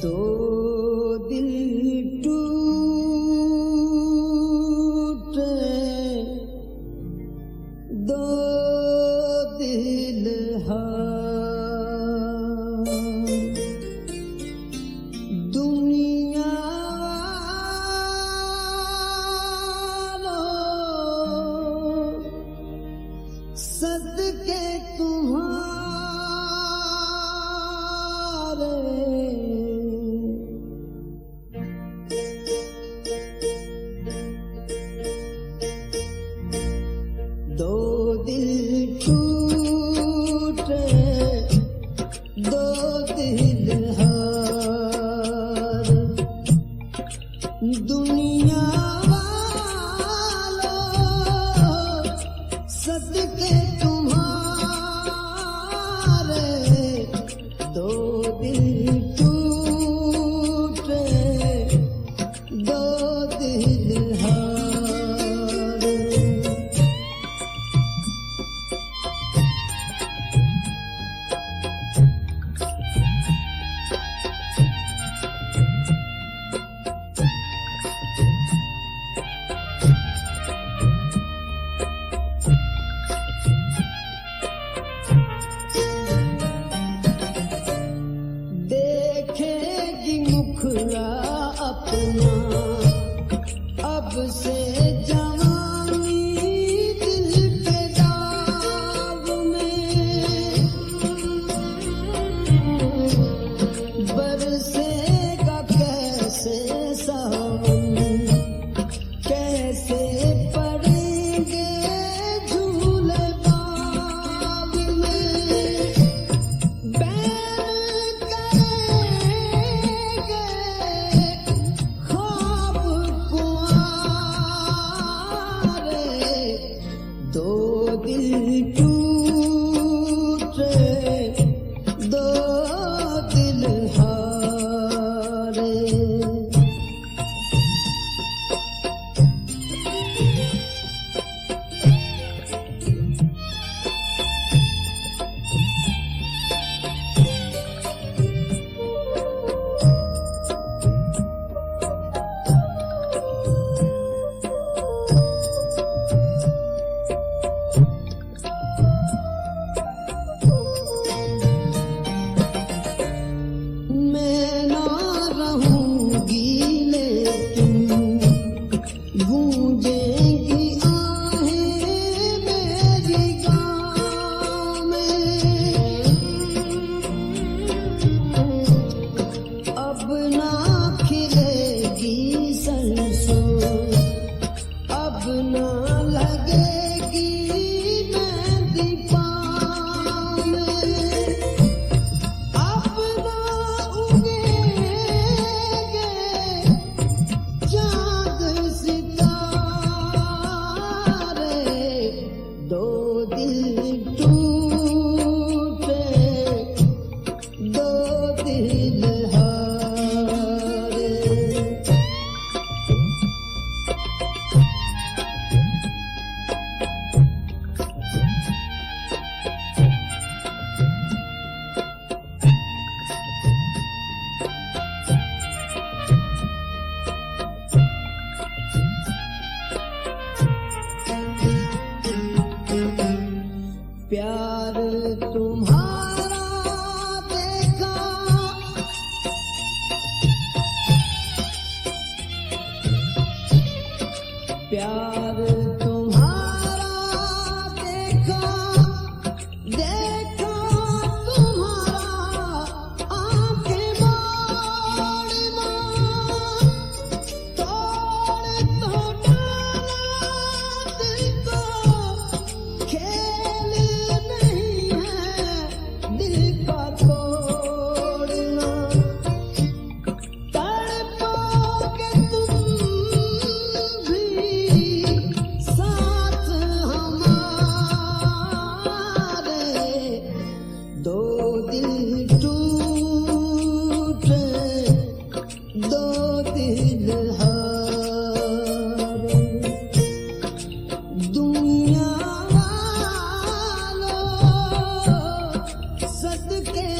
दो दिल टूटे, दो दिल हार, दुनिया वालों सदके तुम्हारे, दो दिल टूटे, दो दिल हार, दुनिया वालों सदके तुम्हारे, दो दिल टूटे, दो दिल हार। देखेगी मुखड़ा अपना अब से जवानी दिल के दाग में, बरसेगा कैसे सावन, कैसे पड़ेंगे झूले बाग में, दो दिल टूटे, दो दिल हारे। गूंजेगी आहें मेरी गाँव में, अब ना खिलेगी सरसों, अब ना लगेगी मेहंदी पाँव में, अब ना उगेंगे चाँद सितारे, दो दिल टूटे, दो दिल हारे। प्यार तुम्हारा देखा, प्यार तुम्हारा देखा, देखा तुम्हारा आंखें मोड़ना, तोड़ तो डाला दिल को, खेल नहीं है दिल का तोड़ना, तड़पोगे तुम भी साथ हमारे, दो दिल टूटे, दो दिल हारे, दुनिया वालों सदके